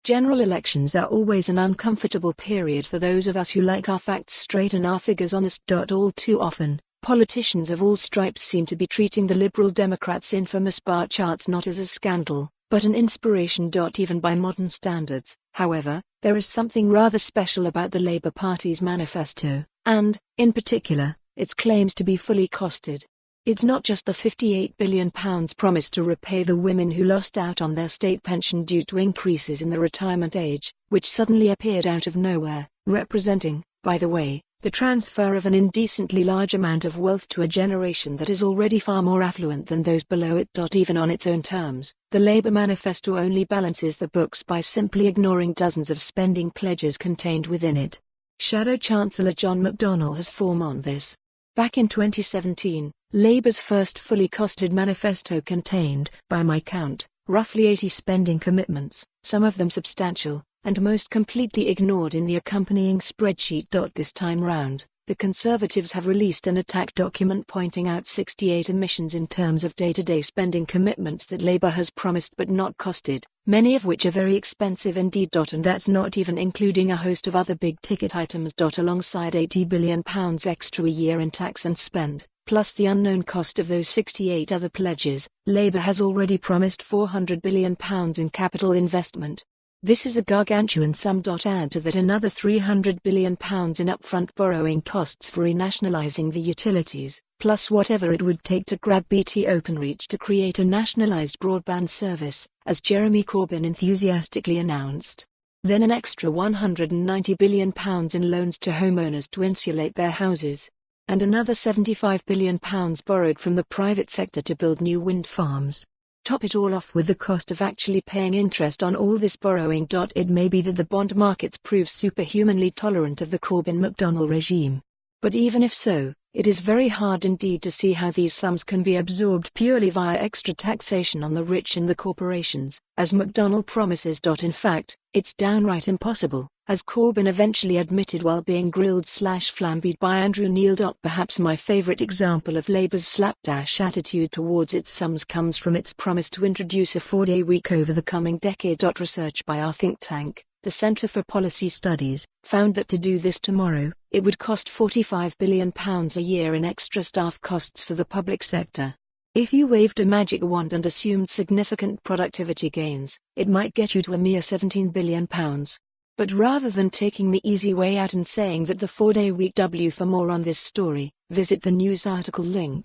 General elections are always an uncomfortable period for those of us who like our facts straight and our figures honest.All. Too often, politicians of all stripes seem to be treating the Liberal Democrats' infamous bar charts not as a scandal, but an inspiration.Even by modern standards. However, there is something rather special about the Labour Party's manifesto, and, in particular, its claims to be fully costed. It's not just the £58 billion promised to repay the women who lost out on their state pension due to increases in the retirement age, which suddenly appeared out of nowhere, representing, by the way, the transfer of an indecently large amount of wealth to a generation that is already far more affluent than those below it. Even on its own terms, the Labour manifesto only balances the books by simply ignoring dozens of spending pledges contained within it. Shadow Chancellor John McDonnell has form on this. Back in 2017, Labour's first fully costed manifesto contained, by my count, roughly 80 spending commitments, some of them substantial, and most completely ignored in the accompanying spreadsheet. This time round, the Conservatives have released an attack document pointing out 68 omissions in terms of day-to-day spending commitments that Labour has promised but not costed, many of which are very expensive indeed. And that's not even including a host of other big-ticket items. Alongside £80 billion extra a year in tax and spend, plus the unknown cost of those 68 other pledges, Labour has already promised £400 billion in capital investment. This is a gargantuan sum. Add to that another £300 billion in upfront borrowing costs for renationalising the utilities, plus whatever it would take to grab BT Openreach to create a nationalised broadband service, as Jeremy Corbyn enthusiastically announced. Then an extra £190 billion in loans to homeowners to insulate their houses. And another £75 billion borrowed from the private sector to build new wind farms. Top it all off with the cost of actually paying interest on all this borrowing. It may be that the bond markets prove superhumanly tolerant of the Corbyn-McDonnell regime. But even if so, it is very hard indeed to see how these sums can be absorbed purely via extra taxation on the rich and the corporations, as McDonnell promises. In fact, it's downright impossible, as Corbyn eventually admitted while being grilled/flambéed by Andrew Neil. Perhaps my favourite example of Labour's slapdash attitude towards its sums comes from its promise to introduce a 4-day week over the coming decade. Research by our think tank, the Centre for Policy Studies, found that to do this tomorrow, it would cost £45 billion a year in extra staff costs for the public sector. If you waved a magic wand and assumed significant productivity gains, it might get you to a mere £17 billion. But rather than taking the easy way out and saying that the 4-day week. For more on this story, visit the news article link.